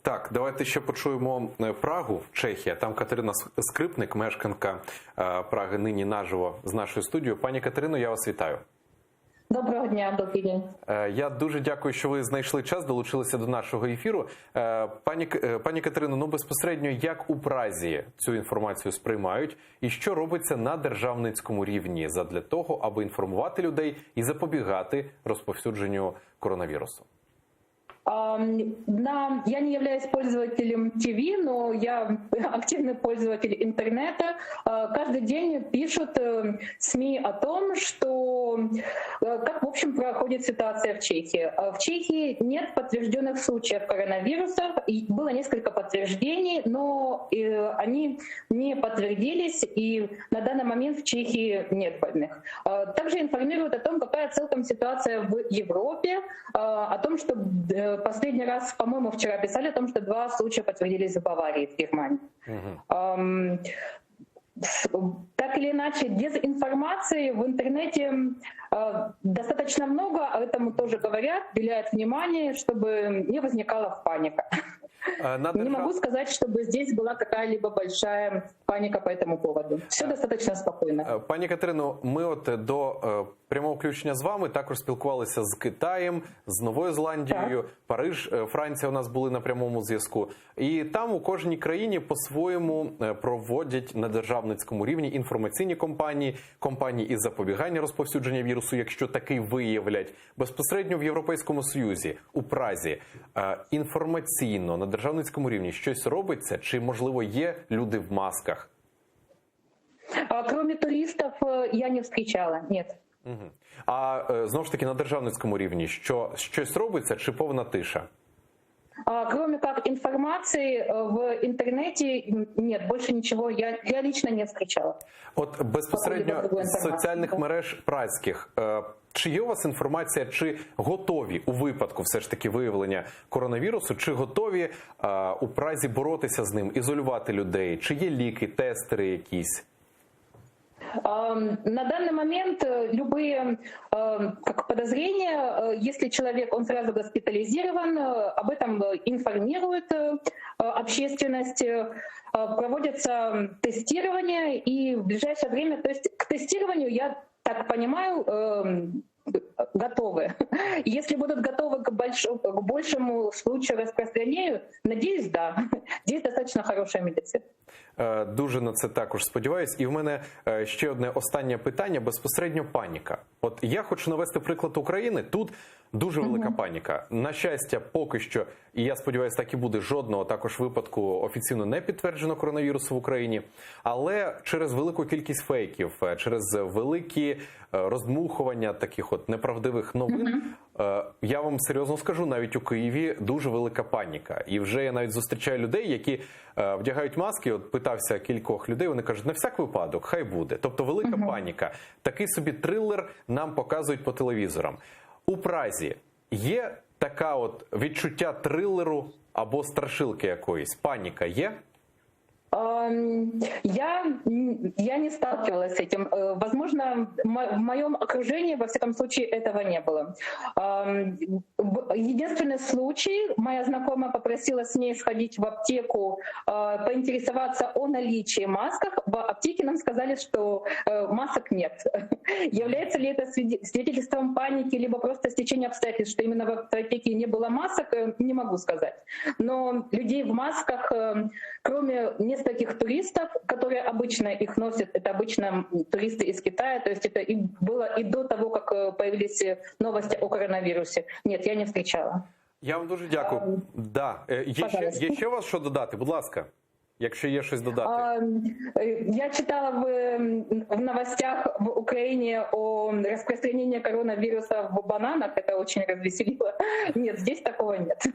Так, давайте ще почуємо Прагу, Чехія. Там Катерина Скрипник, мешканка Праги, нині наживо з нашою студією. Пані Катерино, я вас вітаю. Доброго дня, добрий день. Я дуже дякую, що ви знайшли час, долучилися до нашого ефіру. Пані Катерино, ну безпосередньо, як у Празі цю інформацію сприймають і що робиться на державницькому рівні задля того, аби інформувати людей і запобігати розповсюдженню коронавірусу? Я не являюсь пользователем ТВ, но я активный пользователь интернета. Каждый день пишут СМИ о том, что как, в общем, проходит ситуация в Чехии. В Чехии нет подтвержденных случаев коронавируса. Было несколько подтверждений, но они не подтвердились, и на данный момент в Чехии нет больных. Также информируют о том, какая в целом ситуация в Европе, о том, что последний раз, по-моему, вчера писали о том, что 2 случая подтвердились в Баварии, в Германии. Так или иначе, дезинформации в интернете достаточно много, а этому тоже говорят, уделяют внимание, чтобы не возникала паника. Не могу сказать, чтобы здесь была какая-либо большая паника по этому поводу. Все достаточно спокойно. Пані Катерино, ми от до прямого включення з вами також спілкувалися з Китаєм, з Новою Зеландією, так. Париж, Франція у нас були на прямому зв'язку. І там у кожній країні по-своєму проводять на державницькому рівні інформаційні компанії із запобігання розповсюдження вірусу, якщо такий виявлять. Безпосередньо в Європейському Союзі, у Празі, інформаційно на державницькому рівні щось робиться? Чи, можливо, є люди в масках? Кроме туристов я не встречала, нет. А знову ж таки на державницькому рівні щось робиться чи повна тиша? Кроме как информации в интернете, нет, больше ничего я лично не встречала. От безпосередньо з соціальних мереж празьких, чи є у вас інформація, чи готові у випадку все ж таки виявлення коронавірусу, чи готові у Празі боротися з ним, ізолювати людей, чи є ліки, тестери якісь? На данный момент любые как подозрения, если человек, он сразу госпитализирован, об этом информирует общественность, проводятся тестирования, и в ближайшее время, то есть к тестированию, я так понимаю, готовы. Если будут готовы к большему случаю распространению, надеюсь, да. Здесь достаточно хорошая медицина. Дуже на це також сподіваюсь. І в мене ще одне останнє питання, безпосередньо паніка. От я хочу навести приклад України. Тут дуже велика паніка. На щастя, поки що, і я сподіваюся, так і буде, жодного також випадку офіційно не підтверджено коронавірусу в Україні. Але через велику кількість фейків, через великі роздмухування таких от неправдивих новин, я вам серйозно скажу, навіть у Києві дуже велика паніка. І вже я навіть зустрічаю людей, які вдягають маски, от питався кількох людей, вони кажуть, на всяк випадок, хай буде. Тобто велика паніка. Такий собі трилер нам показують по телевізорам. У Празі є така от відчуття трилеру або страшилки якоїсь? Паніка є? Я не сталкивалась с этим. Возможно, в моем окружении, во всяком случае, этого не было. Единственный случай, моя знакомая попросила с ней сходить в аптеку, поинтересоваться о наличии масок. В аптеке нам сказали, что масок нет. Является ли это свидетельством паники, либо просто стечение обстоятельств, что именно в аптеке не было масок, не могу сказать. Но людей в масках, кроме нескольких туристов, которые обычно их носят, это обычно туристы из Китая, то есть это и было и до того, как появились новости о коронавирусе. Нет, я не встречала. Я вам дуже дякую. Є ще у вас що додати? Будь ласка, якщо є щось додати. Я читала в новостях в Украине о распространении коронавируса в бананах. Это очень развеселило. Нет, здесь такого нет.